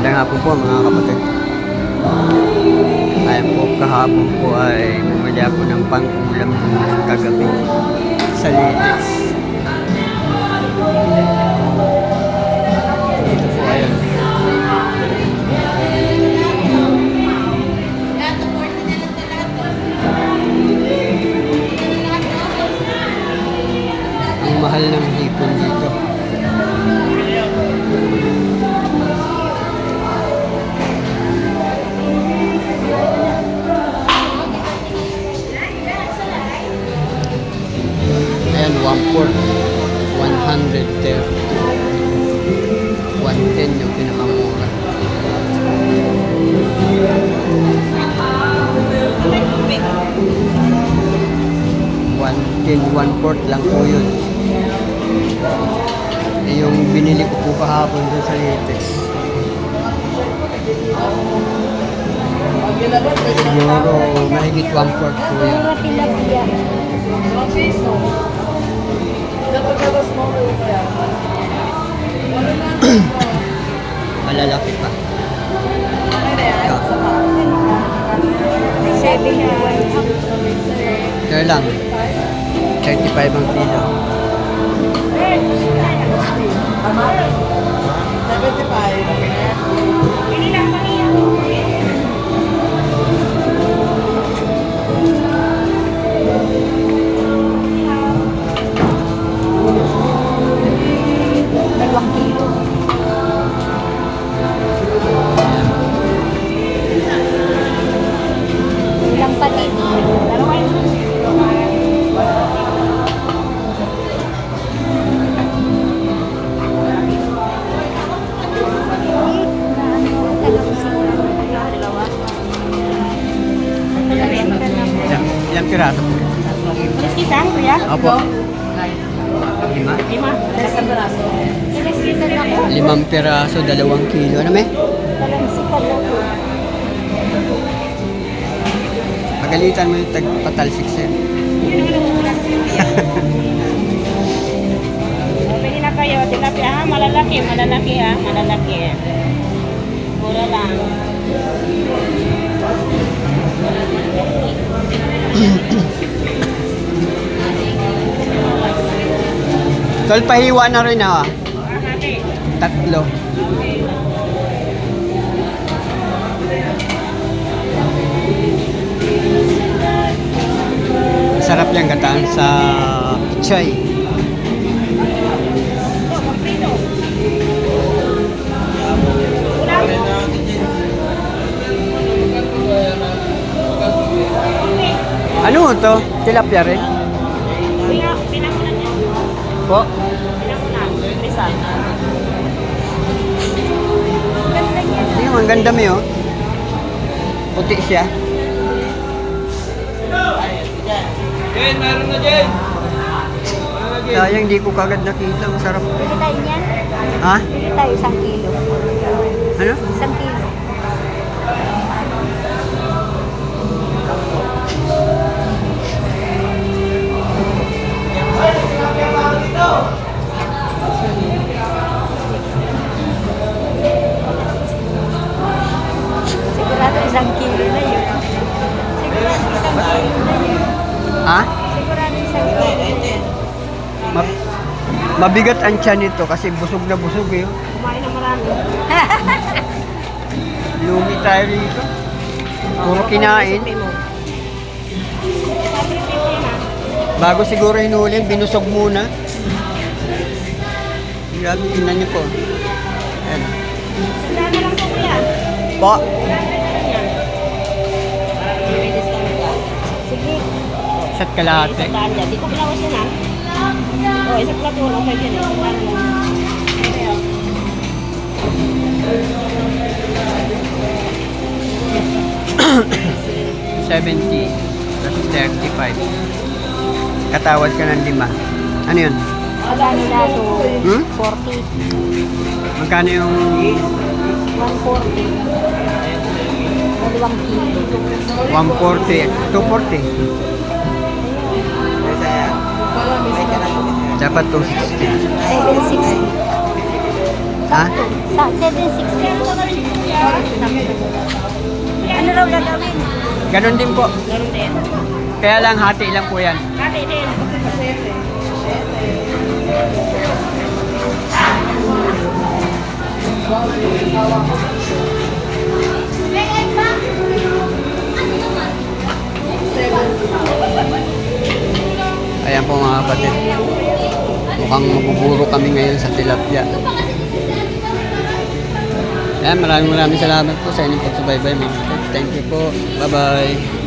Magandang hapon po mga kapatid. Ayan po, kahapon po ay bumili ako ng pang-ulam kagabi sa Litis. Dito po, ayan. Ang mahal ng hipon dito. Ayan, 1/4, 130. 110 yung pinakamura. $110, 1/4 lang po yun. Yung binili ko po kahapon doon sa Litis. Siguro mahigit 1/4 po yan. Malalaki pa. Kaya lang, 35 ang kilo. 2 kilo. Ilang palit? Dalawa yun. Ilang piraso po? Alas isa, kuya? Opo. 5? 5. Alas piraso. Alas isa na ako. 5 piraso, 2 kilo. Ano may? Talansikan na po. Pagalitan mo yung tagpatalsik siya. Pwede na kayo. Tilapia ha? Malalaki ha? Malalaki. Mura lang. Tol, pahiwa na rin ha. 3. Sarap yung gataan sa pichay. Ano to? Tilapia rin? Pinakunan niya. Po? Pinakunan. Rizal. Ganda niya. Yung ang ganda mo yun. Puti siya. Jen, meron na Jen! Sayang di ko kagad nakita. Ang sarap. Pili tayo niyan. Ha? Pili tayo 1 kilo. Ano? 1 kilo. Sigurado 1 kilo na yun. Sigurado 1 kilo na yun. Ha? Sigurado 1 kilo na yun. Mabigat ang tiyan nito kasi busog na busog eh. Kumain na marami. Lumi tayo rito. Puro kinain. Bago siguro hinuli, binusog muna. Grabe, tingnan niyo po. Ayan. Sandaan na lang po kuya. Po. Sige. Isa't kalahati. Sandaan dyan. Dito palawas yun ha. O, isang plato. Okay dyan eh. Sandaan lang. Okay. 70 plus 35. Katawad ka ng 5. Ano yun? Magkano na ito? Hmm? 40. Magkano yung 140. 2 kilo. 140? 240. Dapat 260. 760. Ha? Sa 760. Ano raw gagawin? Ganon din po. Meron din. Kaya lang hati lang po yan. Hati din. Ayan po mga kapatid. Mukhang mabuburo kami ngayon sa tilapia. Ayan, maraming salamat po sa inyong pagsubaybay mga kapatid. Thank you po. Bye-bye.